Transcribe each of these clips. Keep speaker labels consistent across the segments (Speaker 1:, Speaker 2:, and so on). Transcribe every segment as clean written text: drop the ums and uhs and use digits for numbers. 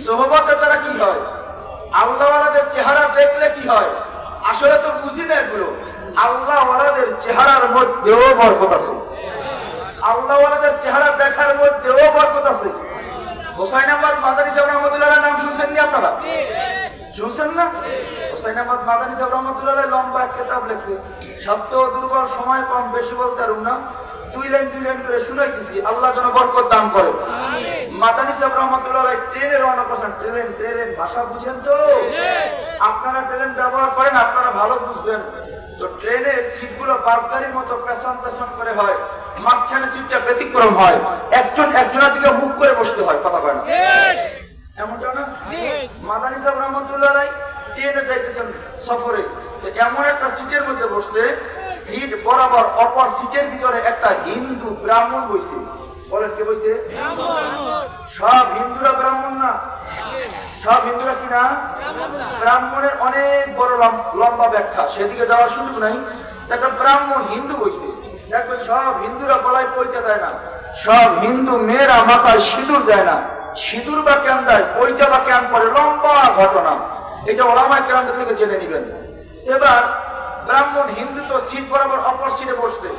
Speaker 1: সোহবতের দ্বারা কি হয়? আল্লাহওয়ালাদের চেহারা দেখলে কি হয়? আসলে তো বুঝি না এগুলো। আল্লাহওয়ালাদের চেহারার মধ্যেও বরকত আছে, আল্লাহওয়ালাদের চেহারা দেখার মধ্যেও বরকত আছে। হোসাইন আহমদ মাদানী সাহেব রহমতুল্লাহ নাম শুনছেন নি আপনারা? শুনছেন না? হোসাইন আহমদ মাদানী সাহেব রহমতুল্লাহ লম্বা এক কিতাব লিখছে, স্বাস্থ্য দুর্বল, সময় কম, বেশি বলতে পারুম না, দুই লাইন করে শুনাইতেছি, আল্লাহ যেন বরকত দান করে। মাদানী সাহেব রহমতুল্লাহ ট্রেনে রওনা করছেন। ট্রেন ভাষা বুঝেন তো? আপনারা ট্রেন ব্যবহার করেন, আপনারা ভালো বুঝবেন। তো ট্রেনের সিটগুলো বাস গাড়ির মতো পেছন পেছন করে হয়, মাঝখানে সিটটা ব্যতিক্রম হয়, একজন একজনের দিকে মুখ করে বসতে হয়, কথা কয় না এমনটা না? মাদানী সাহেব রহমতুল্লাহ ট্রেনে যাইতেছেন সফরে, এমন একটা সিটের মধ্যে বসছে, সিট বরাবর অপর সিটের ভিতরে একটা হিন্দু ব্রাহ্মণ বসছে। বলেন কে বসছে? সব হিন্দুরা ব্রাহ্মণ না, সব হিন্দুরা কি না? ব্রাহ্মণের অনেক বড় লম্বা ব্যাখ্যা, সেদিকে যাওয়ার সুযোগ নাই। একটা ব্রাহ্মণ হিন্দু বসছে, দেখবেন সব হিন্দুরা গলায় পৈতে দেয় না, সব হিন্দু মেয়েরা মাথায় সিঁদুর দেয় না। সিঁদুর বা কেন দেয়, পৈতে বা কেন পরে, লম্বা ঘটনা, এটা ওলামায়ে কেরামদের থেকে জেনে নিবেন। এবার ব্রাহ্মণ হিন্দু তো সিট বরাবর অপর সিটে বসছে,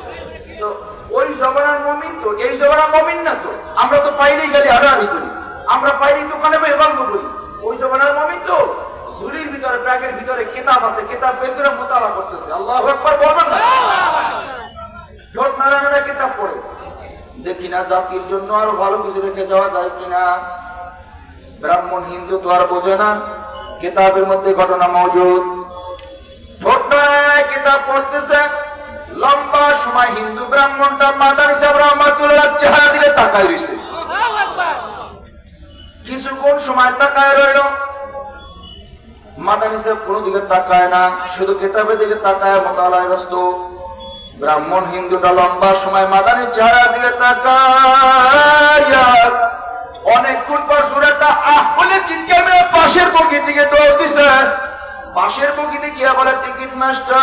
Speaker 1: তো ওই জবানার মমিন তো এই জবানার মমিন না, তো আমরা তো পাইলেই গেলে হারাহারি করি, আমরা পাইলেই দোকানে গল্প করি। ওই জবানার মমিন তো ঝুলির ভিতরে, ব্যাগের ভিতরে কিতাব আছে, কিতাব বের করে মোতালা করতেছে। আল্লাহু আকবার বলবেন না? ঠোঁট নাড়া কিতাব পড়ে। দেখি না জাতির জন্য আরো ভালো কিছু রেখে যাওয়া যায় কিনা। ব্রাহ্মণ হিন্দু তো আর বোঝে না, কিতাবের মধ্যে ঘটনা মজুদ। ঠোঁট নাড়ায় কিতাব পড়তেছে, লম্বা সময় হিন্দু ব্রাহ্মণটা মাদানী সাহেব রহমাতুল্লাহ চেহারা দিকে তাকায় রয়েছে। কিছুক্ষণ সময় তাকায় রইল, মাদানী সাহেব কোনো দিকে তাকায় না, শুধু কিতাবের দিকে তাকায় মোতালায় ব্যস্ত। ব্রাহ্মণ হিন্দুটা লম্বা সময় মাদানীর চেহারার দিকে তাকায়, অনেকক্ষণ পর সুরাটা আহ বলে চিৎকার মেরে পাশের বগির দিকে দৌড় দিছে। পাশের বগিতে গিয়া বলে, টিকিট মাস্টার,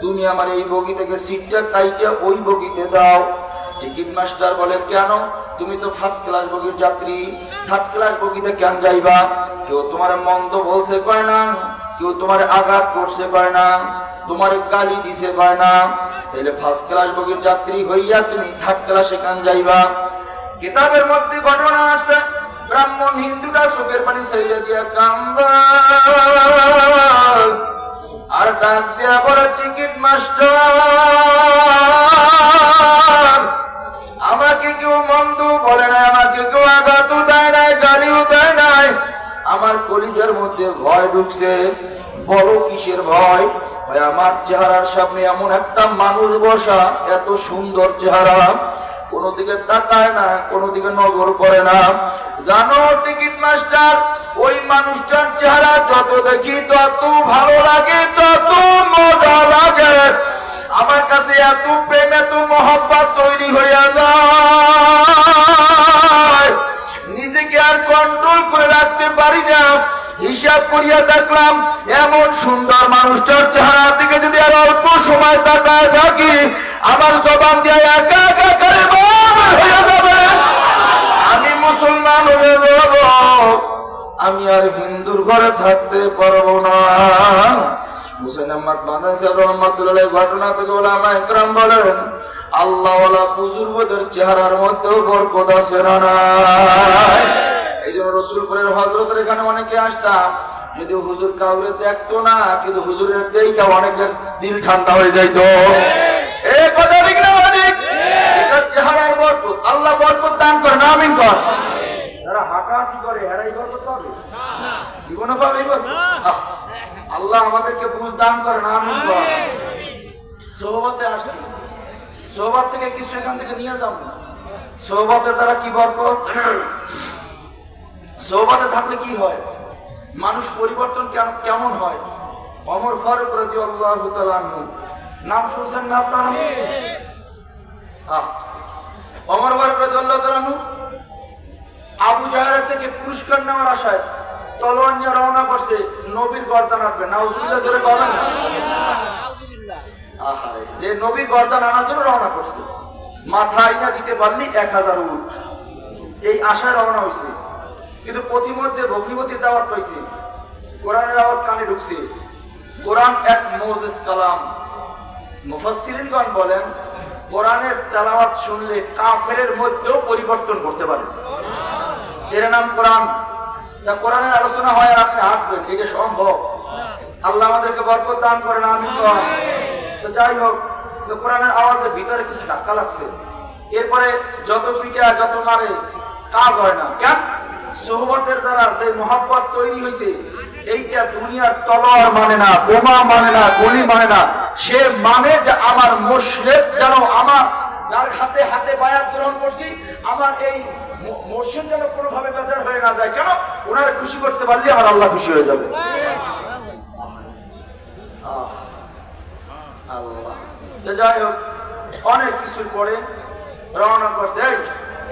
Speaker 1: তুমি আমার এই বগি থেকে সিটটা কাইটা ওই বগিতে দাও। টিকিট মাস্টার বলে, কেন? তুমি তো ফার্স্ট ক্লাস বগির যাত্রী, থার্ড ক্লাস বগিতে কেন যাইবা? কেউ তোমার মন্দ বলছে কয় না, কেউ তোমার আঘাত করছে কয় না, তোমার গালি দিছে কয় না, তাহলে ফার্স্ট ক্লাস বগির যাত্রী হইয়া তুমি থার্ড ক্লাসে কেন যাইবা? কিতাবের মধ্যে ঘটনা আছে, ব্রাহ্মণ হিন্দুটা চোখের পানি ছেড়ে দিয়া কান্দা আর ডাক দিয়া বলে, টিকিট মাস্টার, আমাকে কেউ মন্দ বলে নাই, আমাকে কেউ আঘাতও দেয় নাই, গালিও দেয় নাই, আমার কলিজার মধ্যে ভয় ঢুকছে। বলো কিসের ভয়? আমার চেহারার সামনে এমন একটা মানুষ বসা, এত সুন্দর চেহারা, কোন দিকে তাকায় না, কোন দিকে নজর করে না। জানো টিকিট মাস্টার, ওই মানুষটার চেহারা যত দেখি তত ভালো লাগে, তত মজা লাগে, আমার কাছে এত প্রেম, এত মহব্বত তৈরি হইয়া যায়, নিজেকে আর কন্ট্রোল করে রাখতে পারি না। হিসাব করিয়া দেখলাম, এমন সুন্দর মানুষটার চেহারার দিকে যদি আর অল্প সময় তাকায় থাকি, আমার জবান দিয়ে একা একা করে হয়ে যাবে, আমি মুসলমান হয়ে যাব, আমি আর হিন্দুর ঘরে থাকতে পারবো না। হুসেন আহমদ মাদানী সাহেব রহমাতুল্লাহ ঘটনা থেকে ওলামায়ে কেরাম বলেন, আল্লাহওয়ালা বুজুর্গদের চেহারার মধ্যেও বরকত আছে না নাই? এই জন্য রসুলপুরের হযরতের এখানে অনেকে আসতাম, যদি হুজুর কাউরে দেখতো না, কিন্তু হুজুরের দেখে অনেকের দিল ঠান্ডা হয়ে যাইতো। এই কথা ঠিক না? এটা চেহারার বরকত, আল্লাহ বরকত দান করে না, আমিন কর। যারা হাঁটাহাঁটি করে এরাই বরকত পাবে, জীবনে পাবে বরকত? আল্লাহ আমাদেরকে বুঝ দান করে না, আমিন কর। সোহবতে আসছে, সোহবত থেকে কিছু এখান থেকে নিয়ে যাও না। সোহবতের দ্বারা কি বরকত? সোহবতে থাকলে কি হয়? মানুষ পরিবর্তন কেমন হয়? ওমর ফারুক রাদিয়াল্লাহু তাআলা আনহু, নাম শুনছেন না আপনারা? ওমর ফারুক রাদিয়াল্লাহু তাআলা আনহু আবু জাহেলের থেকে পুরস্কার নেওয়ার আশায় তলোয়ার নিয়ে রওনা করছে, নবীর গর্দান আনবে। নাউজুবিল্লাহ জোরে বলেন না। যে নবীর গর্দান আনার জন্য রওনা করছে, মাথায় না দিতে পারলি 1000 উট, এই আশায় রওনা হয়েছে, কিন্তু পথিমধ্যে ভগ্নিপতির দাওয়াত পাইছে, কোরআনের আওয়াজ কানে ঢুকছে। কোরআন এক মুজিজ কালাম। মুফাসসিরিনগণ বলেন কোরআনের তেলাওয়াত শুনলে কাফেরের মধ্যেও পরিবর্তন করতে পারে। এর নাম কোরআন। যা কোরআনের আলোচনা হয় আর আপনি হাঁটবেন, এটা সম্ভব। আল্লাহ আমাদেরকে বরকত দান করেন, আমিন। তো যাই হোক, তো কোরআনের আওয়াজের ভিতরে কিছু ধাক্কা লাগছে। এরপরে যত পিটা যত মারে কাজ হয় না। কেন? সোহবতের দ্বারা যে মোহাব্বত তৈরি হয়েছে, এইটা দুনিয়ার তলোয়ার মানে না, বোমা মানে না, গুলি মানে না। সে মানে যে আমার মুর্শিদ যেন আমার যার হাতে হাতে বায়াত গ্রহণ করছি, আমার এই মুর্শিদ যেন কোনোভাবে বেজার হয়ে না যায়। কেন? ওনারা খুশি করতে পারলে আমার আল্লাহ খুশি হয়ে যাবে। আল্লাহ। যাই হোক, অনেক কিছুর পরে রওনা করছে।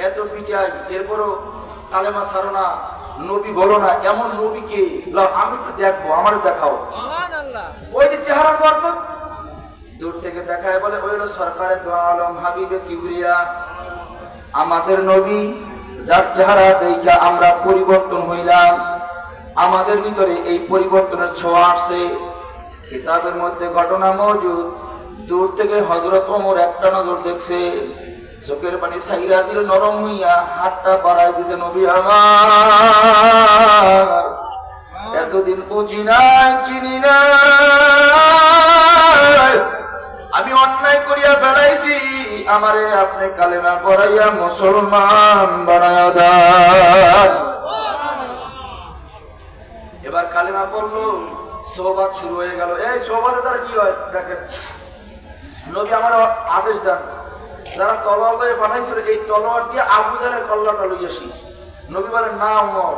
Speaker 1: এত পিটাই, এরপরও কালেমা ছাড়ো না, নবী বলো না। এমন নবীকে আমি তো দেখবো, আমার দেখাও। ওই যে চেহারার বরকত দূর থেকে দেখায়, বলে ওই হলো সরকারে দো আলম হাবিবে কিবরিয়া, আমাদের নবী, যার চেহারা দেখা আমরা পরিবর্তন হইলাম। আমাদের ভিতরে এই পরিবর্তনের ছোঁয়া আসছে। কিতাবের মধ্যে ঘটনা মজুদ। দূর থেকে হযরত ওমর একটা নজর দেখছে, চোখের পানি ছাইরা দিল, নরম হইয়া হাতটা বাড়াই দিছে। নবী আমার, এতদিন বুঝি নাই, চিনি নাই, আমি অন্যায় করিয়া ফেলাইছি, আমারে আপনি কালেমা পড়াইয়া মুসলমান বানায়া দেন। এবার কালেমা পড়লো, সোহবত শুরু হয়ে গেল। এই সোহবতের দ্বারা কি হয় দেখেন, নবী আমার আদেশ দেন, যারা তলোয়ার দিয়ে পাঠাইছিল এই তলোয়ার দিয়ে আবু জাহেলের কল্লাটা লইয়াছি। নবী বলেন, না ওমর,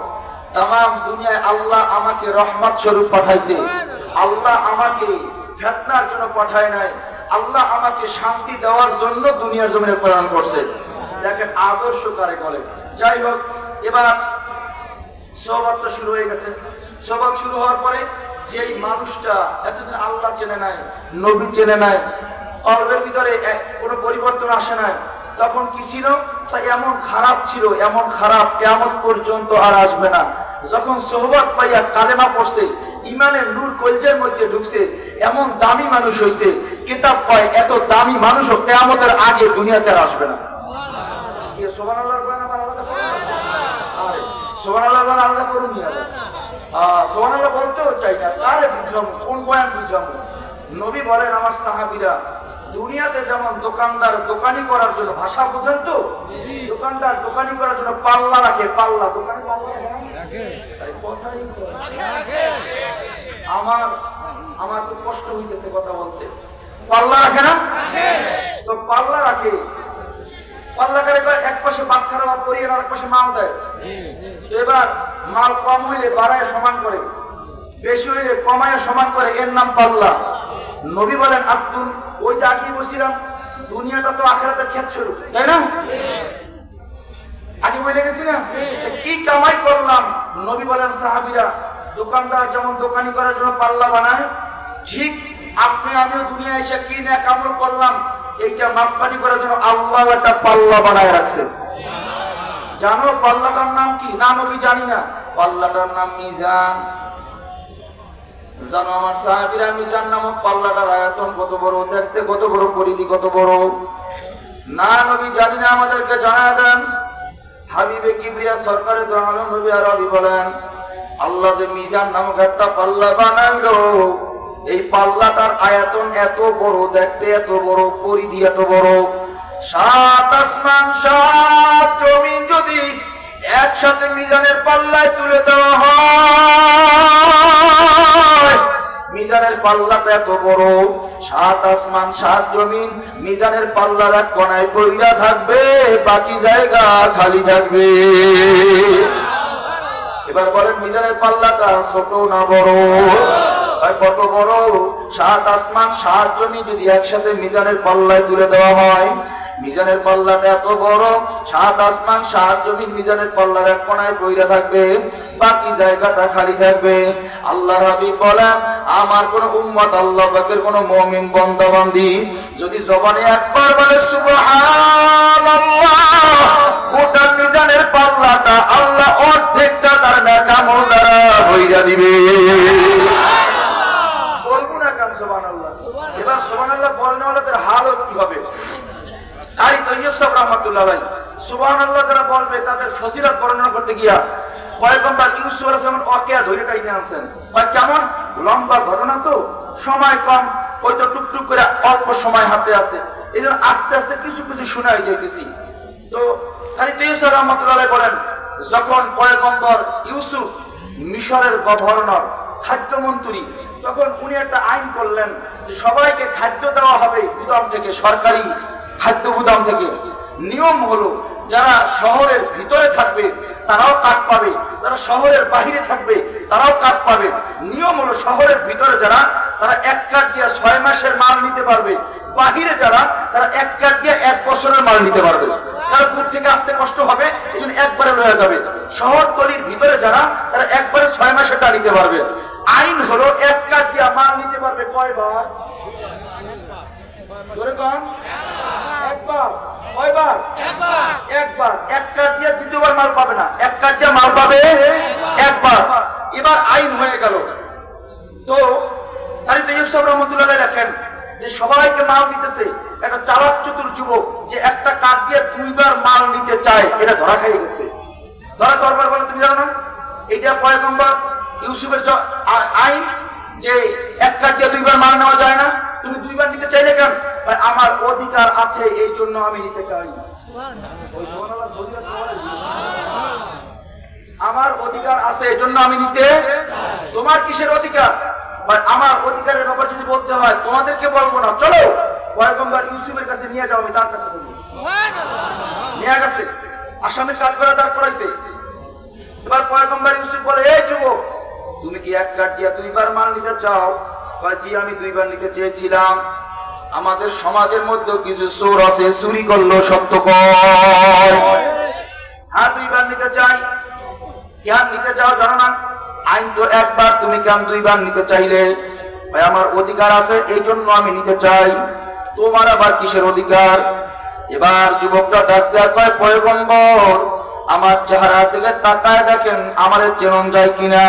Speaker 1: তাম দুনিয়ায় আল্লাহ আমাকে রহমত স্বরূপ পাঠাইছে, আল্লাহ আমাকে ফিতনার জন্য পাঠায় নাই, আল্লাহ আমাকে শান্তি দেওয়ার জন্য দুনিয়ার জমিনে প্রেরণ করছে। দেখেন আদর্শ কারে বলে। যাই হোক, এবার সোহবত শুরু হয়ে গেছে। সোহবত শুরু হওয়ার পরে যেই মানুষটা এতদিন আল্লাহ চেনে নাই, নবী চেনে নাই, কলবের ভিতরে কোনো পরিবর্তন আসে নাই, তখন কি ছিল? এমন খারাপ ছিল, এমন খারাপ কিয়ামত পর্যন্ত আর আসবে না। যখন সোহবত পাইয়া কালেমা পড়ছে, ইমানের নূর কলজের মধ্যে ঢুকছে, এমন দামি মানুষ হইছে। কিতাব কয় এত দামি মানুষও কিয়ামতের আগে দুনিয়াতে আর আসবে না। কি সুবহানাল্লাহ বলেন? আমার আলাদা করুন, আরে সুবহানাল্লাহ বলেন, আলাদা করুন। সুবহানাল্লাহ বলতেও চাই না, কারে বুঝাবো, কোন বয়ান বুঝাবো? নবী বলেন, আমার সাহাবীরা দুনিয়াতে যেমন দোকানদার দোকানি করার জন্য, ভাষা বুঝেন তো, দোকানদার দোকানি করার জন্য পাল্লা রাখে, পাল্লা, দোকানে পাল্লা রাখে। আমার খুব কষ্ট হইতেছে কথা বলতে। পাল্লা রাখে না? তো পাল্লা রাখে, পাল্লা করে এক পাশে ভাত খারাপ করিয়ে আর এক পাশে মাল দেয়। তো এবার মাল কম হইলে বাড়ায় সমান করে, বেশি হইলে কমায় সমান করে, এর নাম পাল্লা। নবী বলেন, আব্দুল, ওই যে আগে বলছিলাম দুনিয়াটা তো আখিরাতের ক্ষেত স্বরূপ, তাই না? আগে বলে গেছি না, কি কামাই করলাম? নবী বলেন, সাহাবীরা দোকানদার যেমন দোকানি করার জন্য পাল্লা বানায়, ঠিক আপনি আমিও দুনিয়া এসে কি না কামল করলাম, এইটা মাপকাঠি করার জন্য আল্লাহ একটা পাল্লা বানায় রাখছে। জানো পাল্লাটার নাম কি? না নবী জানি না। পাল্লাটার নাম মিজান। জানো আমার সাহাবীরা, মিজান নামক পাল্লাটার আয়তন কত বড়, দেখতে কত বড়, পরিধি কত বড়? না নবী জানি না, আমাদেরকে জানায় দেন। হাবিবে কিবরিয়া সরকারে দো আলম নবী আরবি বলেন, আল্লাহ যে মিজান নামক একটা পাল্লা বানাইলো, এই পাল্লাটার আয়তন এত বড়, দেখতে এত বড়, পরিধি এত বড়, 7 আসমান 7 জমিন যদি একসাথে মিজানের পাল্লায় তুলে দেওয়া হয়, মিজানের পাল্লাটা এত বড়, 7 আসমান 7 জমিন মিজানের পাল্লার এক কোণায় পইরা থাকবে, বাকি জায়গা খালি থাকবে। এবার বলেন, মিজানের পাল্লাটা ছোট না বড়? কত বড়? 7 আসমান 7 জমিন যদি একসাথে মিজানের পাল্লায় তুলে দেওয়া হয়, মিজানের পাল্লাটা এত বড়, 7 আসমান 7 জমিন মিজানের পাল্লার এক কোণায় পইরা থাকবে, বাকি জায়গাটা খালি থাকবে। আল্লাহর হাবিব বলেন, আমার কোন উম্মত, আল্লাহ পাকের কোন মুমিন বান্দা বান্দি যদি জবানে একবার বলে সুবহানাল্লাহ, গোটা মিজানের পাল্লা গুনাহটা আল্লাহ অর্ধেকটা তার নেকামল দ্বারা বইরা দিবে। বলবো না কেন সুবহানাল্লাহ? এবার সুবহানাল্লাহ বলনেওয়ালাদের হালত কি হবে? কারি তৈয়ব সাহেব রাহমাতুল্লাহ আলাইহি সুবহানাল্লাহ যারা বলবে তাদের ফজিলত বর্ণনা করতে গিয়া পয়গম্বর ইউসুফ আলাইহিস সালাম ওয়াকিয়া ধরে টাইনে আনছেন। কেমন লম্বা ঘটনা তো, সময় কম, ওই তো টুকটুক করে অল্প সময় হাতে আছে, এই জন্য আস্তে আস্তে কিছু কিছু শোনাই যাইতেছি। তো কারি তৈয়ব সাহেব রাহমাতুল্লাহ আলাইহি বলেন, যখন পয়গম্বর ইউসুফ মিশরের গভর্নর, খাদ্যমন্ত্রী, তখন উনি একটা আইন করলেন যে সবাইকে খাদ্য দেওয়া হবে গুদাম থেকে, সরকারি খাদ্য গুদাম থেকে। নিয়ম হলো যারা শহরের ভিতরে থাকবে তারাও কাট পাবে, যারা শহরের বাহিরে থাকবে তারাও কাট পাবে। নিয়ম হলো শহরের ভিতরে যারা, তারা 1 কাঠ দিয়ে 6 মাসের মাল নিতে পারবে, বাহিরে যারা তারা 1 কাঠ দিয়ে 1 বছরের মাল নিতে পারবে। তারা দূর থেকে আসতে কষ্ট হবে, এই জন্য একবারে লয়ে যাবে। শহরতলির ভিতরে যারা, তারা একবারে 6 মাসেরটা নিতে পারবে। আইন হলো 1 কাঠ দিয়ে মাল নিতে পারবে কয়বার? জোরে কম। একবার। কয়বার? একবার। 1 কাঠ দিয়ে দ্বিতীয়বার মাল পাবে না, 1 কাঠ দিয়ে মাল পাবে একবার। এবার আইন হয়ে গেল। তো কারি তৈয়ব সাহেব রাহমাতুল্লাহ আলাইহি লেখেন যে সবাইকে মাল দিতেছে, একটা চালাক চতুর যুবক যে একটা কাঠ দিয়ে 2 বার মাল নিতে চায়, এটা ধরা খাইয়ে গেছে। ধরা করবার বলে তুমি জানো না, এটা পয়গম্বর ইউসুফের আইন যে 1 কাঠ দিয়ে 2 বার মাল নেওয়া যায় না। তুমি 2 বার নিতে চাইলে কেন? আমার অধিকার আছে এই জন্য আমি নিতে চাই। আমার অধিকার আছে এই জন্য আমি নিতে। তোমার কিসের অধিকার? আমার অধিকারের ব্যাপার যদি বলতে হয় তোমাদেরকে বলবো না, চলো পয়গম্বর ইউসুফের কাছে নিয়ে যাও, আমি তার কাছে বলবো। নিয়ে গেছে, আসামির কাঠ করে দাঁড় করাইছে। এবার পয়গম্বর ইউসুফ বলে, এই যুবক, তুমি কি 1 কাঠ দিয়ে 2 বার মাল নিতে চাও? জি, আমি 2 বার নিতে চেয়েছিলাম। আমাদের সমাজের মধ্যে কিছু চোর আছে, চুরি করলো, সত্য কয়। হ্যাঁ, 2 বার নিতে চাই। কেন নিতে চাও জানো না? আইন তো 1 বার, তুমি কেন 2 বার নিতে চাইলে? ভাই, আমার অধিকার আছে এই জন্য আমি নিতে চাই। তোমার আবার কিসের অধিকার? এবার যুবকটা ডাক দেয়া কয়, পয়গম্বর, আমার চেহারা দিকে তাকায় দেখেন, আমারে চেনন যায় কিনা।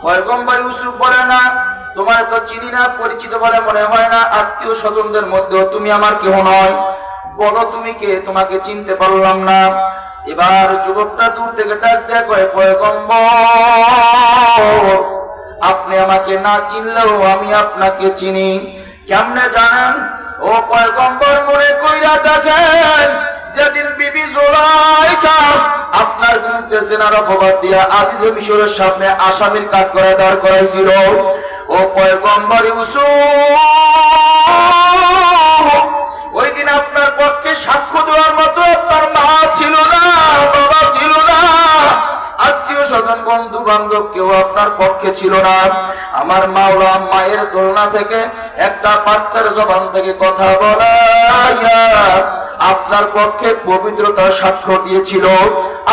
Speaker 1: পয়গম্বর ইউসুফ বলে, না, তোমার তো চিনি না, পরিচিত বলে মনে হয় না, আত্মীয় স্বজনদের মধ্যেও তুমি আমার কেউ নয়, বলো তুমি কে, তোমাকে চিনতে পারলাম না। এবার যুবকটা দূর থেকে ডাক দেয়া কয়, পয়গম্বর, আপনি আমাকে না চিনলেও আমি আপনাকে চিনি। কেমনে জানেন? ও পয়গম্বর, মনে কইরা দেখেন, যেদিন বিবি জুলাইখা আপনার বিরুদ্ধে জিনার অপবাদ দিয়া আজিজে মিশরের সামনে আসামির কাঠ করে দাঁড় করাইছিল, ও পয়গম্বর ইউসুফ, ওই দিন আপনার পক্ষে সাক্ষ্য দেওয়ার মতো আপনার মা ছিল না, বাবা ছিল না, আত্মীয় স্বজন বন্ধু বান্ধব কেউ আপনার পক্ষে ছিল না। আমার মাওলা মায়ের দোলনা থেকে একটা বাচ্চার জবান থেকে কথা বলাইয়া আপনার পক্ষে পবিত্রতার সাক্ষ্য দিয়েছিল।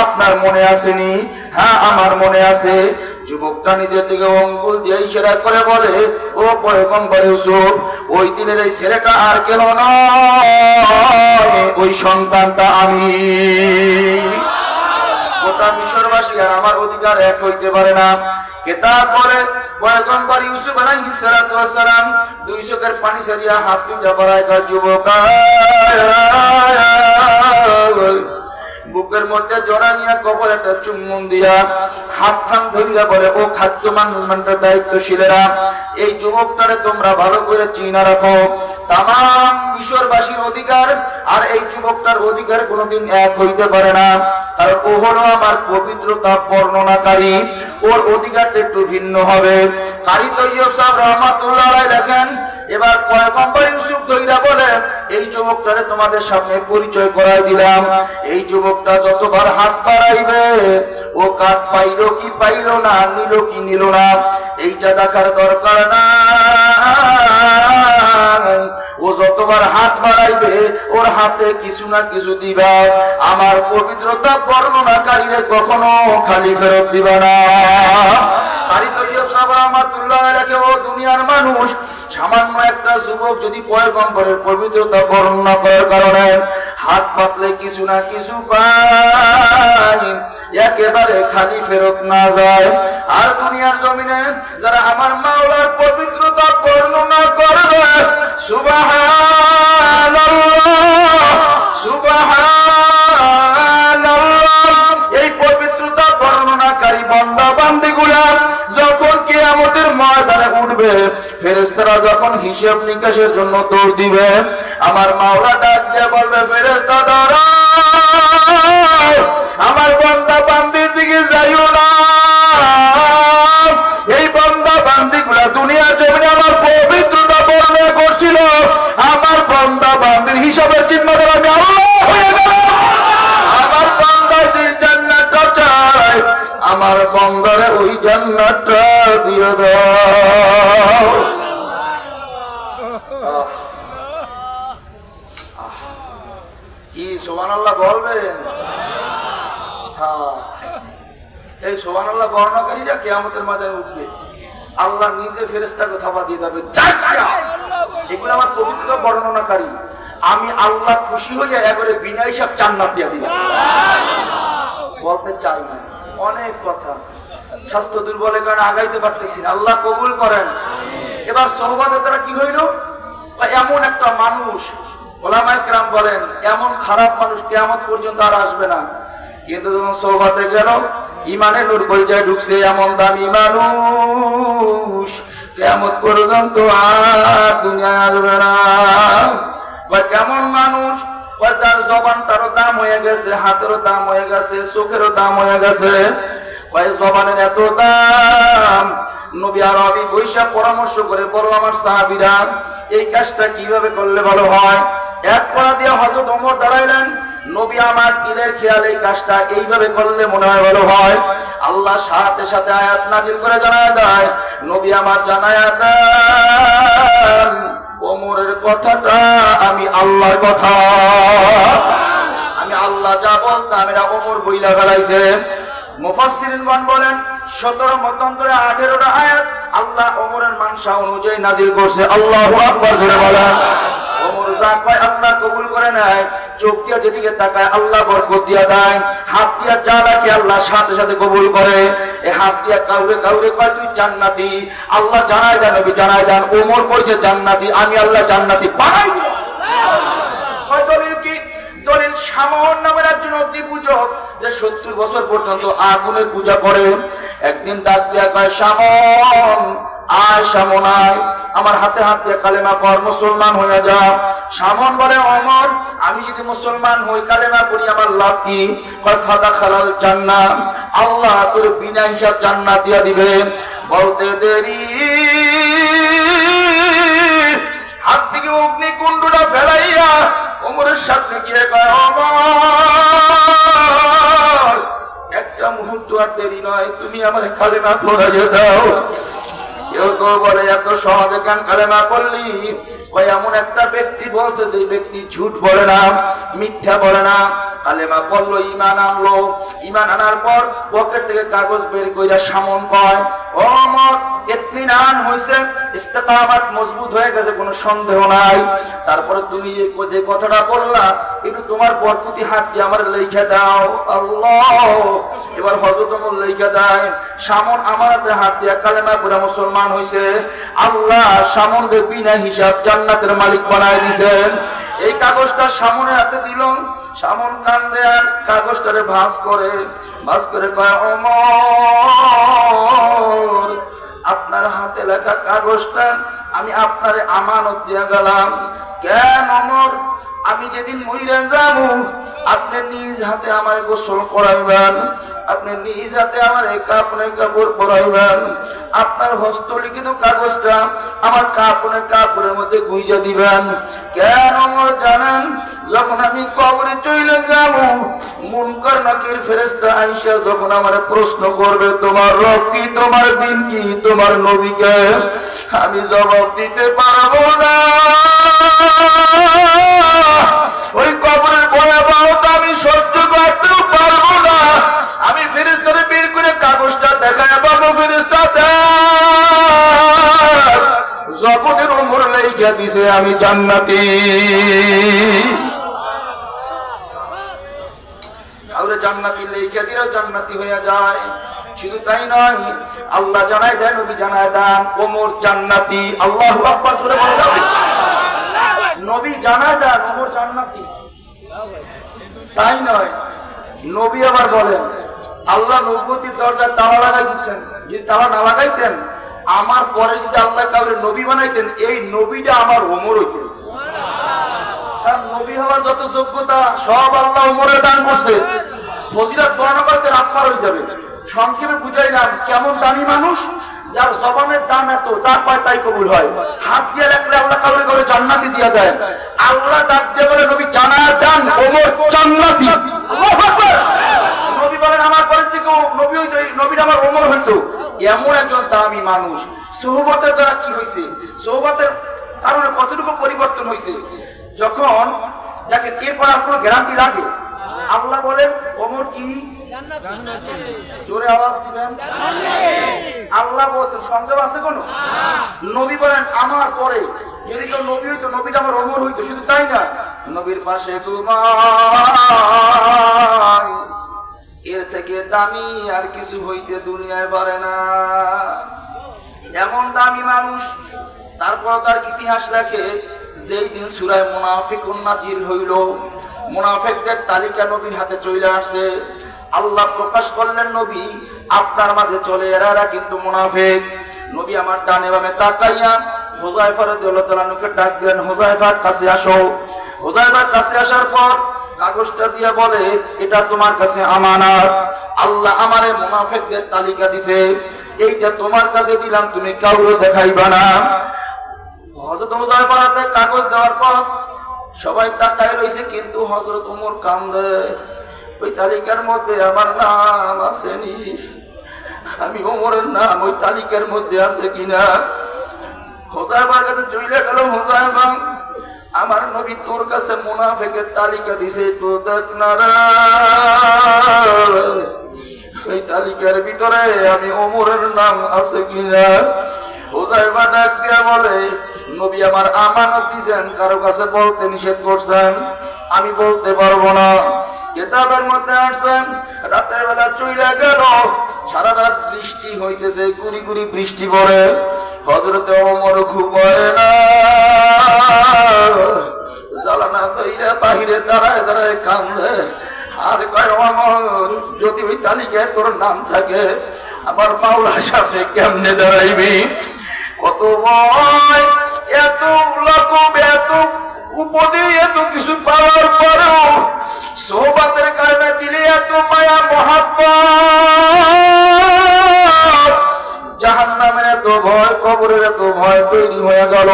Speaker 1: আপনার মনে আসেনি? হ্যাঁ, আমার মনে আছে। যুবকটা নিজের দিকে আঙ্গুল দিয়ে ইশারা করে বলে, ও পয়গম্বর ইউসুফ, ওই দিনের এই ছেলেটা আর কেউ নয়, ওই সন্তানটা আমি। গোটা মিশরবাসী আর আমার অধিকার এক হইতে পারে না। কেতাব বলে পয়গম্বর ইউসুফ আলাইহিস সালাতু ওয়াস সালাম 2 চোখের পানি ছাড়িয়া হাত দুইটা বাড়ায় কয়, যুবক, বুকের মধ্যে জড়াইয়া কবর একটা চুম্বন দিয়া হাত খান ধইরা বলে, ও খাদ্য ম্যানেজমেন্টের দায়িত্বশীলেরা, এই যুবকটারে তোমরা ভালো করে চিনা রাখো। তামাম মিশরবাসীর অধিকার আর এই যুবকটার অধিকার কোনোদিন এক হইতে পারে না, কারণ ও হলো আমার পবিত্রতা বর্ণনাকারী, ওর অধিকারটা একটু ভিন্ন হবে। কারি তৈয়ব সাহেব রাহমাতুল্লাহ আলাইহি লেখেন, এবার পয়গম্বর ইউসুফ ধইরা বলে, এই যুবকটারে তোমাদের সামনে পরিচয় করাই দিলাম। এই যুবকটা যতবার হাত বাড়াইবে, ও কাঠ পাইল কি পাইল না, নিল কি নিল না, এইটা দেখার দরকার না। ও যতবার হাত বাড়াইবে, ওর হাতে কিছু না কিছু দিবা। আমার পবিত্রতা বর্ণনাকারীরে কখনো খালি ফেরত দিবা না। কারি তৈয়ব সাহেব রাহমাতুল্লাহ আলাইহি, ও দুনিয়ার মানুষ, সামান্য একটা যুবক যদি পয়গম্বরের পবিত্রতা বর্ণনা করার কারণে হাত পাতলে কিছু না কিছু পায়, একেবারে খালি ফেরত না যায়। আর দুনিয়ার জমিনে যারা আমার মাওলার পবিত্রতা বর্ণনা করবে, সুবহানাল্লাহ সুবহানাল্লাহ, এই পবিত্রতা বর্ণনাকারী বান্দা বান্দীগুলা যখন কিয়ামতের ময়দানে উঠবে, ফেরেশতারা যখন হিসাব নিকাশের জন্য দৌড় দিবে, আমার মাওলা ডাক দিয়ে বলবে, ফেরেশতা দাঁড়াও, আমার বান্দা বান্দির দিকে যাইও না। এই বান্দা বান্দিগুলা দুনিয়ার জমিনে আমার পবিত্রতা বর্ণনা করছিল, আমার বান্দা বান্দির হিসাবের চিহ্ন দ্বারা আমি আল্লাহ হয়ে গেলাম। আমার বান্দা যে জান্নাতটা চায়, আমার বান্দারে ওই জান্নাতটা দিয়ে দাও। কি সুবহানাল্লাহ বলবেন? হ্যাঁ, এই সুবহানাল্লাহ বর্ণনাকারীরা কিয়ামতের ময়দানে উঠবে, আল্লাহ নিজে ফেরেশতাকে থাবা দিয়ে দেবে, এগুলো আমার পবিত্র বর্ণনাকারী, আমি আল্লাহ খুশি হয়ে একবারে বিনা হিসাব জান্নাত দিয়ে দিলাম। বলতে চাই না, অনেক কথা, স্বাস্থ্য দুর্বলের কারণে আগাইতে পারতেছি না, আল্লাহ কবুল করেন। এবার সহবাদের দ্বারা কি হইল, এমন একটা মানুষ, ওলামায়ে কেরাম বলেন এমন খারাপ মানুষ কিয়ামত পর্যন্ত আর আসবে না, কিন্তু যখন সওবাতে গেল ইমানে নূর কলজায় ঢুকছে, এমন দামি মানুষ কিয়ামত পর্যন্ত আর দুনিয়ায় আসবে না। কেমন মানুষ, যার জবানটারও দাম হয়ে গেছে, হাতেরও দাম হয়ে গেছে, চোখেরও দাম হয়ে গেছে, জবানের এত দাম, নবী আরবি বৈশা পরামর্শ করে বলো আমার সাহাবীরা এই কাজটা কিভাবে করলে ভালো হয়। এক পড়া দিয়ে হযরত ওমর দাঁড়াইলেন, নবী আমার দিলের খেয়াল এই কাজটা এইভাবে করলে মনে হয় ভালো হয়। আল্লাহ সাথে সাথে আয়াত নাজিল করে জানায় দেয়, নবী আমার জানায় দেন ওমরের কথাটা আমি আল্লাহর কথা, আমি আল্লাহ যা বলতাম এটা ওমর বইলা ফেলাইছে। মুফাসসিরিনগণ বলেন 17 মতান্তরে 18টা আয়াত আল্লাহ ওমরের মানসা অনুযায়ী নাজিল করছে। আল্লাহু আকবার জোরে বলেন। ওমর যা কয় আল্লাহ কবুল করে নেয়, চোখ দিয়ে যেদিকে তাকায় আল্লাহ বরকত দিয়া দেয়, হাত দিয়া যা রাখে আল্লাহ সাথে সাথে কবুল করে। এই হাত দিয়া কাউরে কাউরে কয় তুই জান্নাতি, আল্লাহ জানায় দেন, নবী জানায় দেন ওমর কইছে জান্নাতি, আমি আল্লাহ জান্নাতি বানাই দিলাম। দলিল কি? দলিল শামন নামের একজন অগ্নি পূজক যে 70 বছর পর্যন্ত আগুনের পূজা করে, একদিন ডাক দিয়া কয় শামন আয়, শামন আয়, আমার হাতে হাত দিয়ে কালেমা পড়, মুসলমান হয়ে যা। শামন বলে ওমর আমি যদি মুসলমান হই কালেমা পড়ি আমার লাভ কি? কয় ফাদা খালাল জান্নাহ, আল্লাহ তোর বিনা হিসাব জান্নাত দিয়া দিবে। বলতে দেরি হাত থেকে অগ্নিকুণ্ডটা ফেলাইয়া ওমরের সামনে গিয়ে কয় ওমর একটা মুহূর্ত আর দেরি নয়, তুমি আমার কালেমা পড়াইয়া দাও। কেউ কেউ বলে এত সহজে কেন কালেমা পড়লি? ওই এমন একটা ব্যক্তি বলছে যে ব্যক্তি ঝুট বলে না, মিথ্যা বলে না, কালেমা পড়লো, ঈমান আনলো, ঈমান আনার পর পকেট থেকে কাগজ বের কইরা শামন কয় ও ওমর ইতমিনান হইছে, ইস্তিকামাত মজবুত হয়ে গেছে, কোনো সন্দেহ নাই। তারপরে তুমি যে কথাটা বললা একটু তোমার বরকতি হাত দিয়ে আমার লেখা দাও। আল্লাহ, এবার হযরত ওমর লেখা দেয়, শামন আমার হাত দিয়ে কালেমা পড়ে মুসলমান হইছে। আল্লাহ শামনকে বিনা হিসাব জান্নাতের মালিক বানায় দিয়েছেন। এই কাগজটা শামনের হাতে দিল, শামন কান্দে আর কাগজটারে ভাঁজ করে কয় ওমর আপনার হাতে লেখা কাগজটা আমি আপনারে আমানত দিয়ে গেলাম। কেন ওমর? আমি যেদিন মইরা যাবো আপনি নিজ হাতে আমার গোসল করাইবেন, আপনি নিজ হাতে আমার কাপড়ের কাপড় পরাইবেন, আপনার হস্তলিখিত কাগজটা আমার কাপড়ের মধ্যে গুইজা দিবেন। কেন ওমর জানেন? যখন আমি কবরে চলে যাব মুনকার নাকির ফেরেশতা আইসা যখন আমার প্রশ্ন করবে তোমার রব কি, তোমার দিন কি, তোমার নবীকে, আমি জবাব দিতে পারবো না। ওই কবরের ভয়াবহতা আমি সহ্য করতেও পারবো না। আমি ফেরেশতারে বের করে কাগজটা দেখায় বাবু ফেরেশতা দেখ জগতের ওমর লেখা দিছে আমি জান্নাতি। কাউরে জান্নাতি লিখে দিলেও জান্নাতি হয়ে যায়। শুধু তাই নয়, আল্লাহ জানায় দেন, নবী জানায় দেন ওমর জান্নাতি। আল্লাহু আকবার জোরে বলা যাবে? নবী জানায় দেন ওমর জান্নাতি। তাই নয়, নবী আবার বলেন আল্লাহ নবুয়তির দরজায় তালা লাগাই দিচ্ছেন, যদি তালা না লাগাইতেন আমার পরে যদি আল্লাহ কাউরে নবী বানাইতেন এই নবীটা আমার ওমর হইতেন। তার নবী হওয়ার যত যোগ্যতা সব আল্লাহ ওমরে দান করছে। ফজিলত বর্ণনা করতে রাত পার হয়ে যাবে। সংক্ষেপে বুঝাইলাম কেমন দামি মানুষ, যার জবানের দাম এত, যার পায় তাই কবুল হয়। হাত দিয়ে রাখলে আল্লাহ কাউরে কাউরে জান্নাতি দিয়ে দেয়। আল্লাহ ডাক দিয়ে বলে নবী জানায় দেন ওমর জান্নাতি। আল্লাহু আকবার। নবী বলেন আমার পরের থেকে নবী হইতো, নবীর আমার ওমর হইতো। এমন একজন দামি মানুষ। সোহবতের দ্বারা কি হয়েছে, সোহবতের কারণে কতটুকু পরিবর্তন হয়েছে। যখন দেখেন এরপর আর কোনো গ্যারান্টি লাগে, আল্লাহ বলেন ওমর কি জোরে আওয়াজ দিবেন, আল্লাহ বলছেন সংযোগ আছে কোন? নবী বলেন আমার পরে যদি কেউ নবী হইতো নবীটা আমার ওমর হইতো। শুধু তাই না, নবীর পাশে ঘুমায়, এর থেকে দামি আর কিছু হইতে দুনিয়ায় পারে না। এমন দামি মানুষ। তারপর তার ইতিহাস রাখে, যেই দিন সূরা মুনাফিকুন নাজিল হইল, মুনাফিকদের তালিকা নবীর হাতে চলে আসছে। আল্লাহ প্রকাশ করলেন নবী আপনার মাঝে চলে এরা কিন্তু মুনাফিক। নবী আমার ডানে বামে তাকাইয়া হুযায়ফা রাদিয়াল্লাহু তাআলা আনহুকে ডাক দেন, হুযায়ফার কাছে আসো। হুযায়ফার কাছে আসার পর কাগজটা দিয়ে বলে এটা তোমার কাছে আমানত, আল্লাহ আমারে মুনাফিকদের তালিকা দিছে, এইটা তোমার কাছে দিলাম, তুমি কাউকে দেখাইবা না। হযরত হুযায়ফার হাতে কাগজ দেওয়ার পর সবাই তাকায় রইছে, কিন্তু হযরত ওমর কান্দে, ওই তালিকার মধ্যে আমার নাম আসেনি, আমি ওমরের নাম ওই তালিকার মধ্যে আছে কিনা। হুযায়ফার কাছে চলে গেল, হুযায়ফা আমার নবী তোর কাছে মুনাফিকের তালিকা দিছে, তো দেখ না ওই তালিকার ভিতরে আমি ওমরের নাম আছে কিনা। হুযায়ফা ডাক দিয়া বলে নবী আমার আমানত দিয়েছেন, কারো কাছে বলতে নিষেধ করছেন, আমি বলতে পারবো না। কিতাবের মধ্যে আসছেন রাতের বেলা চইলা গেল, সারা রাত বৃষ্টি হইতেছে, গুড়ি গুড়ি বৃষ্টি পড়ে। হযরত ওমর ঘুমায় না, জানালা কইরা বাহিরে দাঁড়ায় দাঁড়ায় কান্দে আর কয় ওমর যদি ওই তালিকায় তোর নাম থাকে আমার মাওলার সাথে কেমনে দাঁড়াইবি। কত ভয়, এত রকম, এত উপদে, এত কিছু পাওয়ার পরেও সোহবতের কারণে দিলে এত মায়া মহব্বত, জাহান্নামের এত ভয়, কবরের এত ভয় তৈরি হয়ে গেল।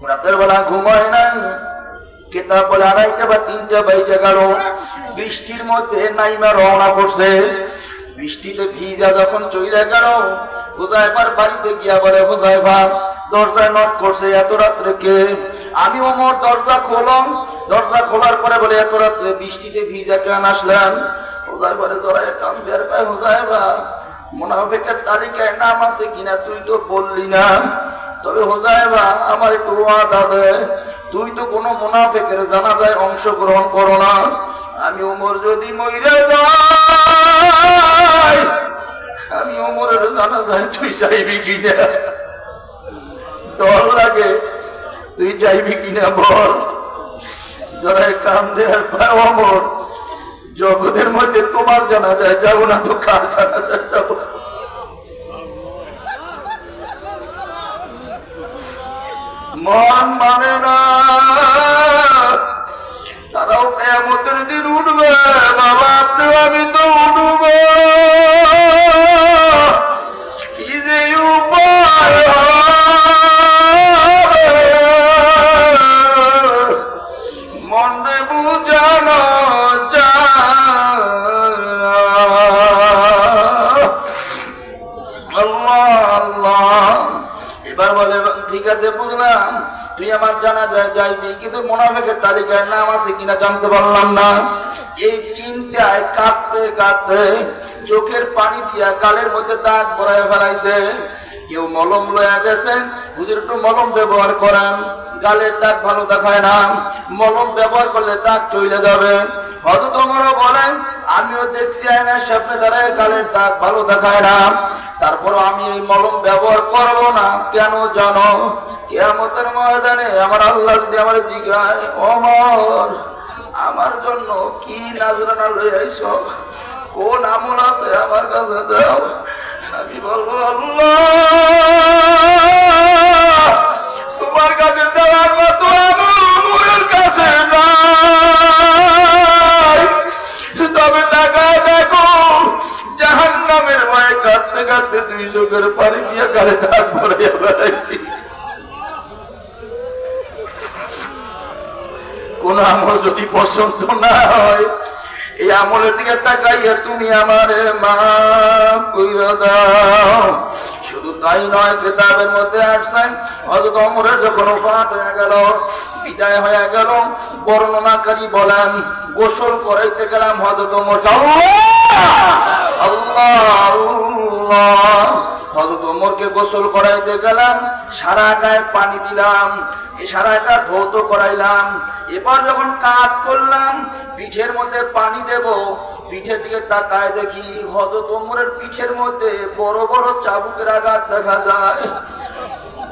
Speaker 1: রাতের বেলা ঘুমায় না। কিতাব বলে 2:30 বা 3টা বেজে গেল। বৃষ্টির মধ্যে নাইমা রওনা করছে। বৃষ্টিতে ভিজা যখন চলে গেল, হুযায়ফার বাড়িতে গিয়া বলে হুযায়ফা দরজায় নক করছে, এত রাত্রে কে? আমি ওমর, দরজা খোলম। দরজা খোলার পরে বলে এত রাত্রে বৃষ্টিতে ভিজা কেন আসলেন? হুযায়ফারে জড়ায় কান্দে আর কয় হুযায়ফা মুনাফিকের তালিকায় নাম আছে কিনা তুই তো বললি না। তবে হুযায়ফা আমার একটু ওয়াদা দে, তুই তো কোনো মুনাফিকের জানাজায় অংশগ্রহণ করো না। আমি ওমর যদি মইরা যাই, আমি ওমরের জানাজায় তুই যাইবি কিনা? ডর লাগে, তুই যাইবি কিনা বল। জড়ায় কান্দে আর কয় ওমর জগতের মধ্যে তোমার জানাজায় যাবো না তো কার জানাজায় যাবো? মন মানে না, তারাও কিয়ামতের দিন উঠবে, বাবা আপনি আমি তো উঠব, কি যে উপায় মনে বুঝানো এবার বলে ঠিক আছে বুঝলাম, তুই আমার জানাজায় যাইবি, কিন্তু মুনাফিকের তালিকায় নাম আছে কিনা জানতে পারলাম না। এই চিন্তায় কাঁদতে কাঁদতে চোখের পানি দিয়া গালের মধ্যে দাগ ভরায় ফেলাইছে। কেউ মলম লয়া গেছে, হুজুর একটু মলম ব্যবহার করেন, গালের দাগ ভালো দেখায় না, মলম ব্যবহার করলে দাগ চলে যাবে। হযরত ওমরও বলেন আমিও দেখছি আয়নার সামনে দাঁড়ায় গালের দাগ ভালো দেখায় না, তারপরও আমি এই মলম ব্যবহার করব না। কেন জানো? কিয়ামতের ময়দানে আমার আল্লাহ যদি আমার জিজ্ঞাসা, ওমর আমার জন্য কি নাজরানা লই আইছো, কোন আমল আছে আমার কাছে দাও, আমি বলবো আল্লাহ তোমার কাছে দেওয়ার মতো আমলের কাছে নাই। তবে তাকায় দেখো জাহান্নামের ভয়ে কাঁদতে কাঁদতে 2 চোখের পানি দিয়ে গালে দাগ ভরাইয়া বেড়াইছি। কোন আমল যদি পছন্দ না হয়, এই আমলের দিকে তাকাইয়া তুমি আমারে মাফ কইরা দাও। শুধু তাই নয়, কিতাবের মধ্যে আসছেন হযরত ওমরের যখন ওফাত হয়ে গেল, বিদায় হয়ে গেল, বর্ণনাকারী বলেন গোসল করাইতে গেলাম হযরত ওমরকে, আল্লাহ হযরত ওমরকে গোসল করাইতে গেলাম, সারা গায়ে পানি দিলাম, সারা গা ধৌত করাইলাম। এবার যখন কাজ করলাম পিঠের মধ্যে পানি দেব, পিঠের দিকে তাকায় দেখি হযরত ওমরের পিঠের মধ্যে বড় বড় চাবুকের আঘাত দেখা যায়,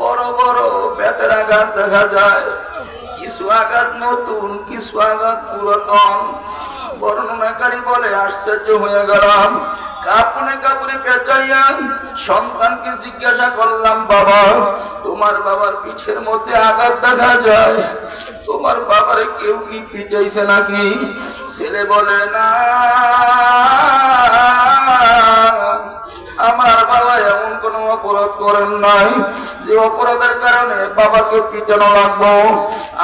Speaker 1: বড় বড় বেতের আঘাত দেখা যায়। কিছু আঘাত নতুন, কিছু আঘাত পুরাতন। বর্ণনাকারী বলে আশ্চর্য হয়ে গেলাম। কাপুনে কাপুনে পেঁচাইয়া সন্তানকে জিজ্ঞাসা করলাম, বাবা তোমার বাবার পিঠের মধ্যে আঘাত দেখা যায়, তোমার বাবারে কেউ কি পিটাইছে নাকি? ছেলে বলে না, আমার বাবা এমন কোন অপরাধ করেন নাই যে অপরাধের কারণে বাবাকে পিটানো লাগবো।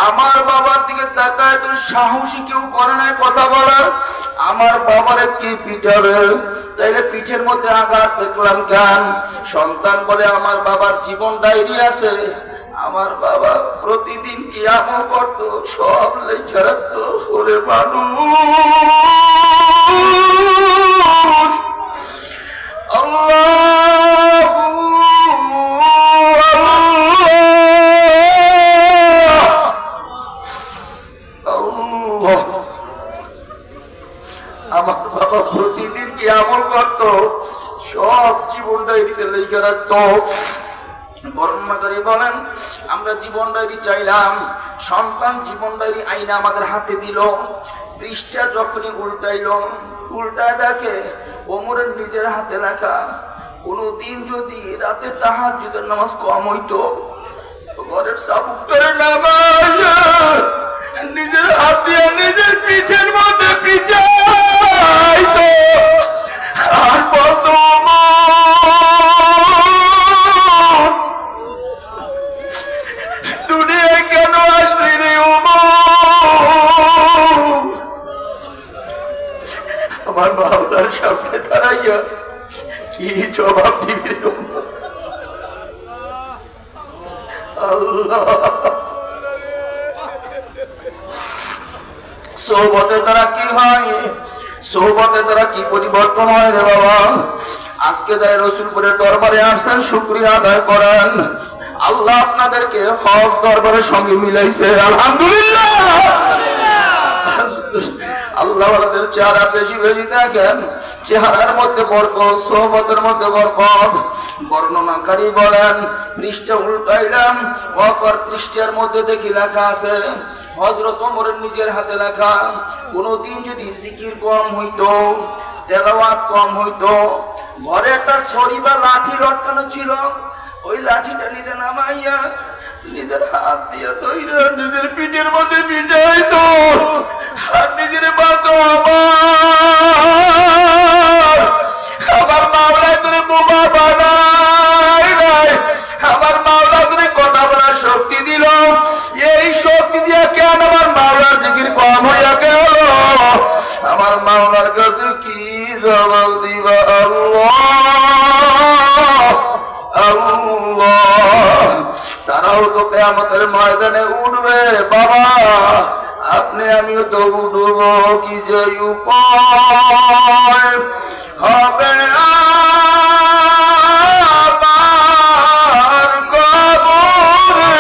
Speaker 1: আমার বাবার দিকে তাকায় তো সাহসী কেউ করে নাই কথা বলার, আমার বাবারে কি পিটাবে? তাইলে পিঠের মধ্যে আঘাত দেখলাম কেন? সন্তান বলে আমার বাবার জীবন ডায়েরি আছে, আমার বাবা প্রতিদিন কি আমল করতো সব লেখা রাখতো। ওরে মানুষ, আমার বাবা প্রতিদিন কি আমল করতো সব জীবন ডায়েরিতে লেখা রাখতো। বর্ণনাকারী বলেন আমরা জীবন ডায়েরি চাইলাম, সন্তান জীবন ডায়েরি আইনা আমাদের হাতে দিল। পৃষ্ঠা যখনই উল্টায় দেখে ওমরের নিজের হাতে লেখা। কোনদিন যদি রাতে তাহাজ্জুদের নামাজ কম হইতো, ঘরের চাবুক করে নামাইয়া নিজের হাত দিয়ে নিজের পিঠের মধ্যে পিছাইতো আর বলতো দুনিয়ায় কেন আসলি রে ওমর? আমার বাবার সামনে দাঁড়াইয়া কি জবাব দিবি? আল্লাহ, সোহবতের দ্বারা কি হয়, সোহবতের দ্বারা কি পরিবর্তন হয় রে বাবা? আজকে যাই রসুলপুরের দরবারে আসছেন, শুকরিয়া আদায় করেন। আল্লাহ আপনাদেরকে হক দরবারের সঙ্গে মিলাইছে, আলহামদুলিল্লাহ। আল্লাহ ওয়ালাদের চেহারা বেশি বেশি দেখেন, চেহারার মধ্যে বরকত, সোহবতের মধ্যে বরকত। বর্ণনাকারী বলেন পৃষ্ঠা উল্টাইলাম, অপর পৃষ্ঠার মধ্যে দেখি লেখা আছে হযরত ওমরের নিজের হাতে লেখা। কোনদিন যদি জিকির কম হইতো, তেলাওয়াত কম হইতো, ঘরে একটা ছড়ি বা লাঠি লটকানো ছিল, ওই লাঠিটা নিজে নামাইয়া নিজের হাত দিয়ে ধইরা নিজের পিঠের মধ্যে পিটাইতো আর নিজের বলতো আমার মাওলা তোরে বোমা বানাই নাই, আমার মাওলা তোরে কথা বলার শক্তি দিল, এই শক্তি দিয়ে কেন আমার মাওলার জিকির কম হইয়া গেল? আমার মাওলার কাছে কি জবাব দিবা? আল্লাহ, তারাও তো কিয়ামতের ময়দানে উঠবে বাবা, আপনি আমিও তবু ডুব কি যে উপায় হবে আমার কবরে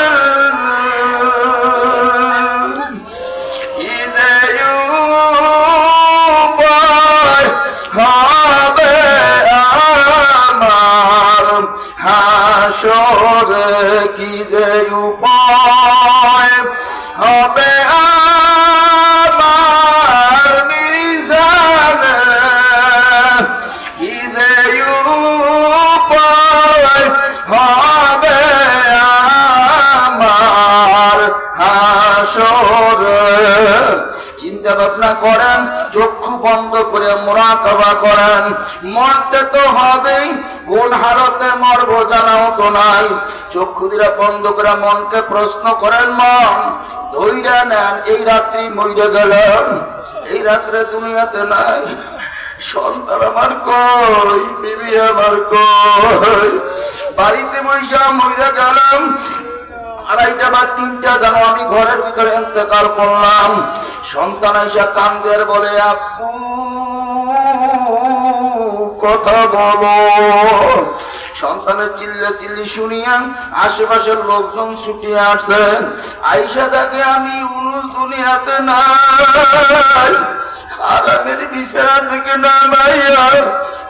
Speaker 1: কি যে উপায় হবে আমার হাসরে কি যে উপায় হবে আমার মিজানে কি যে উপায় হবে আমার হাসরে চিন্তা ভাবনা করেন চক্ষু বন্ধ করে মুরাকাবা করেন মরতে তো হবেই কোন হালতে মরবো জানাও তো নাই চক্ষু দিরা বন্ধ করে মনকে প্রশ্ন করেন মন ধৈর্য নেন এই রাত্রি মইরে গেলাম এই রাত্রে দুনিয়াতে নাই সন্তান আমার কই বিবি আমার কই বাড়িতে বৈশা মইরে গেলাম 2:30 বা 3টা যেন আমি ঘরের ভিতরে ইন্তেকাল করলাম সন্তান আইসা কান্দের বলে আব্বু কথা বলো সন্তানের চিল্লি শুনিয়া আশেপাশের লোকজন ছুটিয়ে আসছেন আইসা তাকে আমি দুনিয়াতে নাই আরামের বিছানা থেকে নামাইয়া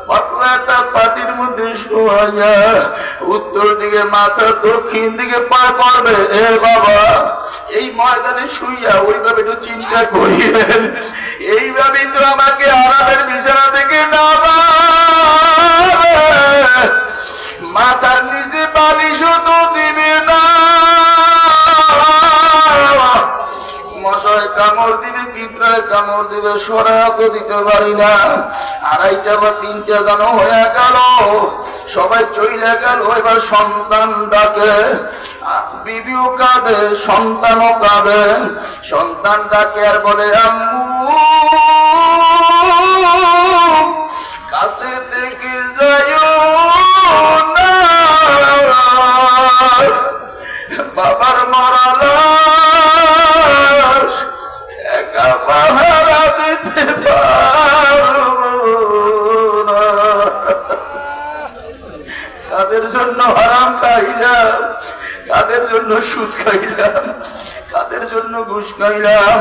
Speaker 1: পাতলা একটা পাটির মধ্যে শোয়াইয়া উত্তর দিকে মাথা দক্ষিণ দিকে পা করবে এ বাবা এই ময়দানে শুইয়া ওইভাবে একটু চিন্তা করিয়েন এইভাবেই তো আমাকে আরামের বিছানা থেকে নামাবে মাথার নিচে বালিশও তো দিবে না মশায় কামড় দিবে পিঁপড়ায় কামড় দিবে সরাও তো দিতে পারি না 2:30 বা 3টা যেন হয়ে গেল সবাই চলে গেল এবার সন্তান ডাকে বিবিও কাঁদে সন্তানও কাঁদে সন্তান ডাকে আর বলে আম্মু কাছে থেকে যাইও না বাবার মরালা একা পাহারা দিতে পারবো না কাদের জন্য হারাম খাইলাম কাদের জন্য সুদ খাইলাম কাদের জন্য ঘুষ খাইলাম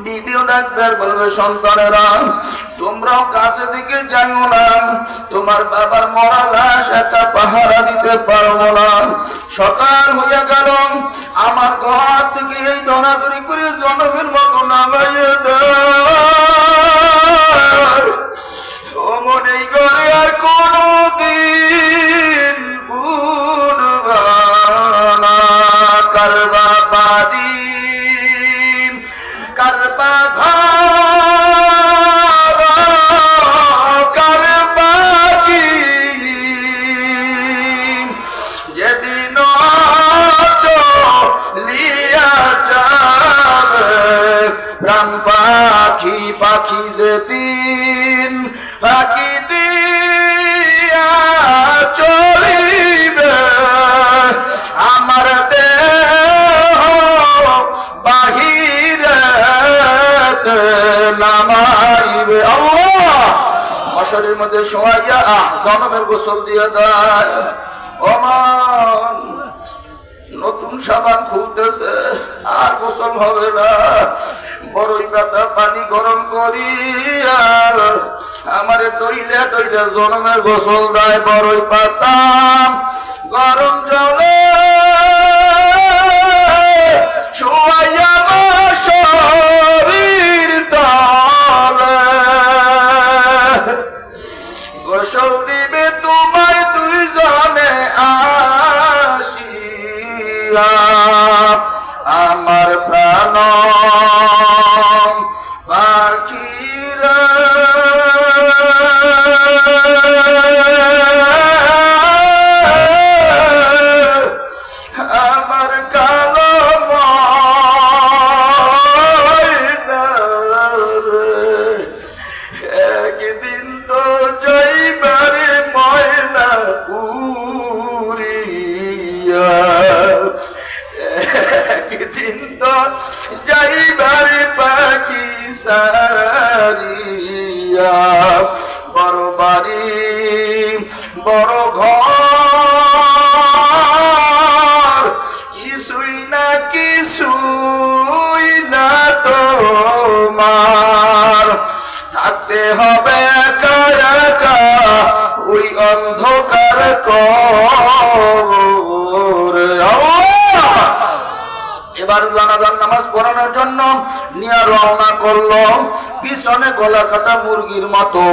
Speaker 1: বিবিও ডাক্তার বলবে সন্তানেরা তোমরাও কাছে দিকে যাইও না তোমার বাবার মরা লাশ একা পাহারা দিতে পারবো না সকাল হইয়া গেল আমার ঘর থেকে এই দরাদরি করে জনমের মতো নামাইয়ে দেয় ও মনে করে আর কোনদিন বুঝবা না কারবা বাড়ি কারবা কারবাকি যেদিন চলিয়া যাবে প্রাণ পাখি পাখি যেদিন পাখি দিয়া চলিবে আমার দেহ বাহিরে নামাইবে আল্লাহ মশারির মধ্যে শোয়াইয়া জনমের গোসল দিয়ে দেয় ওমান নতুন সাবান খুলতেছে আর গোসল হবে না বড়ই পাতা পানি গরম করি আর আমারে টইলে টইলে জনমের গোসল দেয় বড়ই পাতা গরম জলে শোয়াইয়া শরীর তলে গোসল দিবে তোমায় দুইজনে আসিয়া আমার প্রাণ পাখিরা আমার কালো একদিন তো যাইবারে ময়না পুরিয়া একদিন তো যাইবা সারিয়া বড় বাড়ি বড় ঘর কিছুই না তোমার থাকতে হবে একা একা ওই অন্ধকার কবরে। এবার জানাজার নামাজ পড়ানোর জন্য নিয়ে রওনা করলো। পিছনে গলা কাটা মুরগির মতো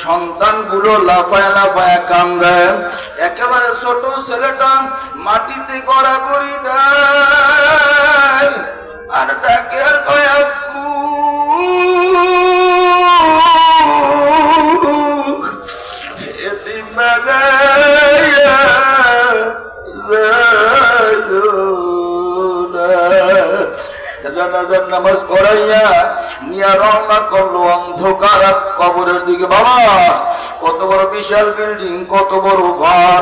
Speaker 1: সন্তানগুলো লাফায় লাফায় কান্দে। একেবারে ছোট ছেলেটা মাটিতে গড়াগড়ি দেয় আর ডাকে আর কয় আব্বু জানাজার নামাজ পড়াইয়া নিয়া রওনা করলো অন্ধকার কবরের দিকে। বাবা কত বড় বিশাল বিল্ডিং, কত বড় ঘর,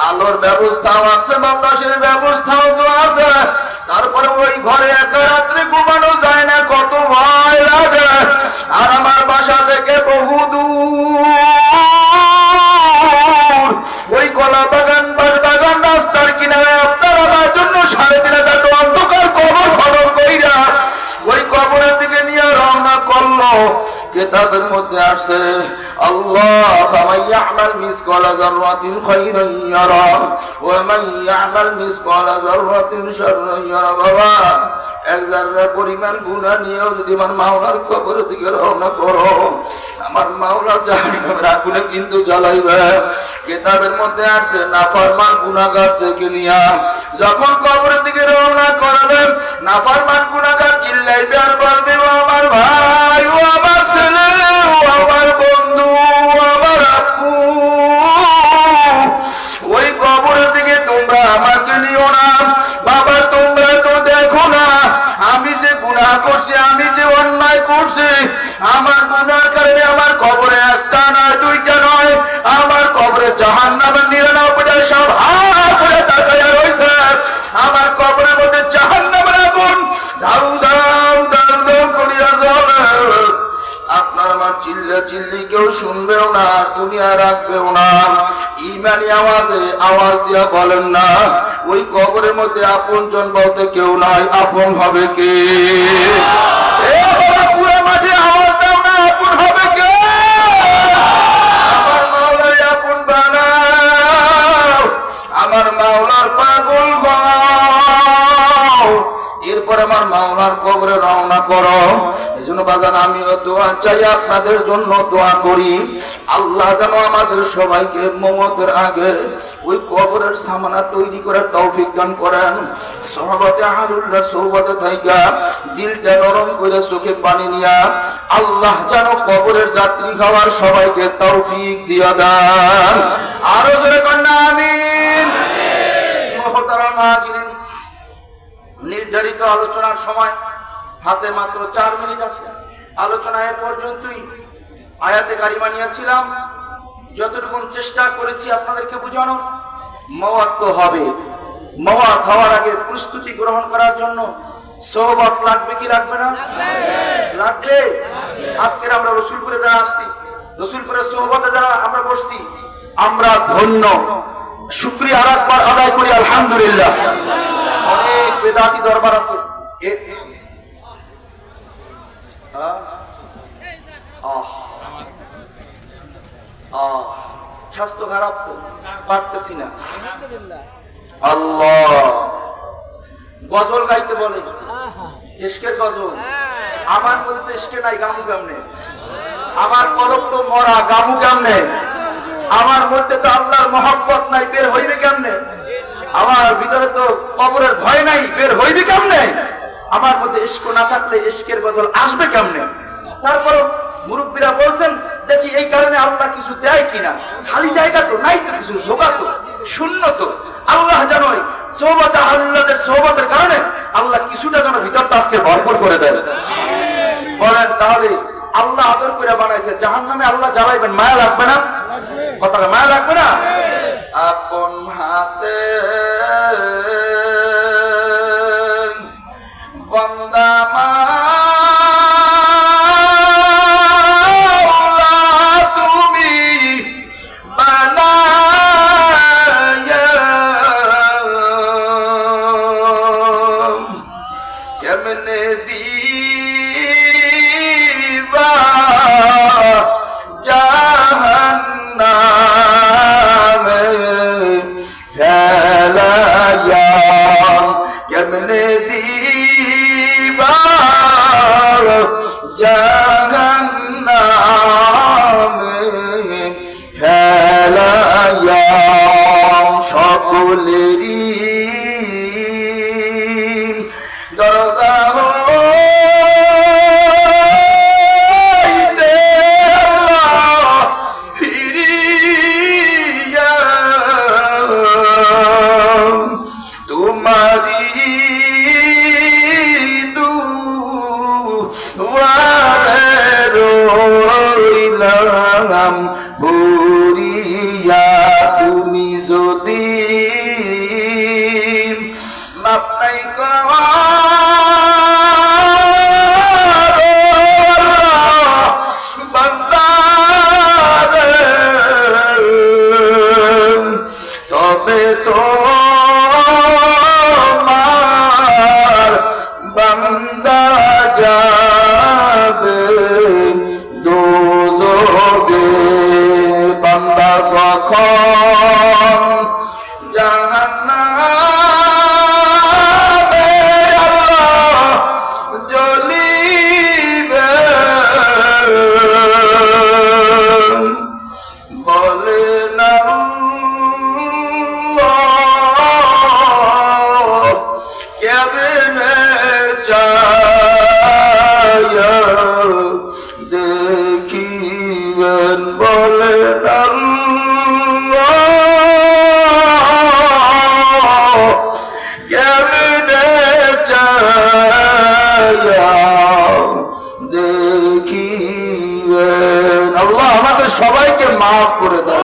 Speaker 1: আলোর ব্যবস্থাও আছে, বাতাসের ব্যবস্থাও তো আছে, তারপরে ওই ঘরে একা রাত্রে ঘুমানো যায় না, কত ভয় লাগে। আর আমার বাসা থেকে বহু দূর ওই কলা বাগান বাগান রাস্তার কিনারে আপনার আমার জন্য 3.5 অন্ধকার কবর খনন কইরা ওই কবরের দিকে নিয়ে রওনা করলো। কিতাবের মধ্যে আসে আল্লাহ ফামান ইয়ামাল মিসকালা যাররাতিন খায়রান ইয়ারা ওয়া মান ইয়ামাল মিসকালা যাররাতিন শাররান ইয়ারা। বাবা এক যারা পরিমাণ গুনাহ নিয়েও যদি আমার মাওলার কবরের দিকে রওনা করো, আমার মাওলা জাহান্নামের আগুনে কিন্তু জ্বালাইবে। কিতাবের মধ্যে আসে নাফরমান গুনাহগার থেকে নিয়া যখন কবরের দিকে রওনা করবেন, নাফরমান গুনাহগার চিল্লাইবে আর বলবে ও আমার ভাই, ও আমার ছেলে, ও আমার বন্ধু, ও আমার আপু, ওই কবরের দিকে তোমরা আমাকে নিও না। বাবা তোমরা তো দেখো না আমি যে গুনাহ করছি, আমি যে অন্যায় করছি, আমার গুনার কারণে আমার কবরে একটা নয় দুইটা নয়, আমার কবরে জাহান্নামের 99টা সব হাত করে তাকায়া রয়েছে। আমার কবরের মধ্যে জাহান্নামের আগুন দাউ দাউ দাউ দাউ করিয়া জ্বলে। আপনার আমার চিল্লা চিল্লি কেউ শুনবেও না, দুনিয়া রাখবেও না। ইমানি আওয়াজে আওয়াজ দিয়া বলেন না, ওই কবরের মধ্যে আপনজন বলতে কেউ নাই, আপন হবে কে? পুরো মাঠে আওয়াজ দাও না, আপন হবে কে? আমার মাওলার আপন বানাও, আমার মাওলার পাগল বানাও। এরপর আমার মাওলার কবরে রওনা করো। এই জন্য বাজান আমিও দোয়া চাই, আপনাদের জন্য দোয়া করি, আল্লাহ যেন আমাদের সবাইকে মওতের আগে ওই কবরের সামানা তৈরি করার তৌফিক দান করেন। সহবতে আহলুল্লাহ সোহবতে থাইকা দিলটা নরম করে চোখে পানি নিয়া আল্লাহ যেন কবরের যাত্রী খাওয়ার সবাইকে তৌফিক দিয়া দেন। আরো জোরে কন্যা আমিন। মুহতারাম হাজিরিন, নির্ধারিত আলোচনার সময় হাতে মাত্র 4 মিনিট আছে। আলোচনা এ পর্যন্তই। আয়াতে কারিমা নিয়েছিলাম, যতটুকু চেষ্টা করেছি আপনাদেরকে বোঝানো। মওয়াত তো হবে, মওয়াত হওয়ার আগে প্রস্তুতি গ্রহণ করার জন্য সোহবত লাগবে কি লাগবে না? লাগবে। আজকে আমরা রসুলপুরে যারা আসছি, রসুলপুরের সোহবতে যারা আমরা বসছি, আমরা ধন্য। শুকরিয়া আরেকবার আদায় করি আলহামদুলিল্লাহ। অনেক বেদাতি দরবার আছে, স্বাস্থ্য খারাপ তো পারতেছি না। আল্লাহ গজল গাইতে বলে, ইশকের গজল। আমার মধ্যে তো ইশকে নাই, গামু কেমনে? আমার কলব তো মরা, গামু কেমনে? আমার মধ্যে তো আল্লাহর মহব্বত নাই, বের হইবে কেমনে? আমার ভিতরে তো কবরের ভয় নাই, বের হইবে কেমনে? আমার মধ্যে ইশক না থাকলে ইশকের গজল আসবে কেমনে? তারপর মুরব্বীরা বলছেন দেখি এই কারণে আল্লাহ কিছু দেয় কিনা, খালি জায়গা তো নাই, তো কিছু জোগা তো শূন্য তো। আল্লাহ জানোই সোহবত আহলুল্লাহদের সোহবতের কারণে আল্লাহ কিছুটা যেন ভিতরটা আজকে ভরপুর করে দেয়। বলেন তাহলে আল্লাহ আদর করে বানাইছে, জাহান্নামে আল্লাহ জ্বালাইবেন, মায়া লাগবে না? কথাটা মায়া লাগবে না? আপন হাতে বান্দা ভরিয়া তুমি যদি মাপ নাই তবে তো বান্দা যাবে দোজখে বান্দা যখন জাহান্নামে আল্লাহ জ্বলিবে বলেন কেমনে চায়া দেখিবেন বলেন কেমনে চায়া দেখিবেন। আল্লাহ আমাদের সবাইকে মাফ করে দাও।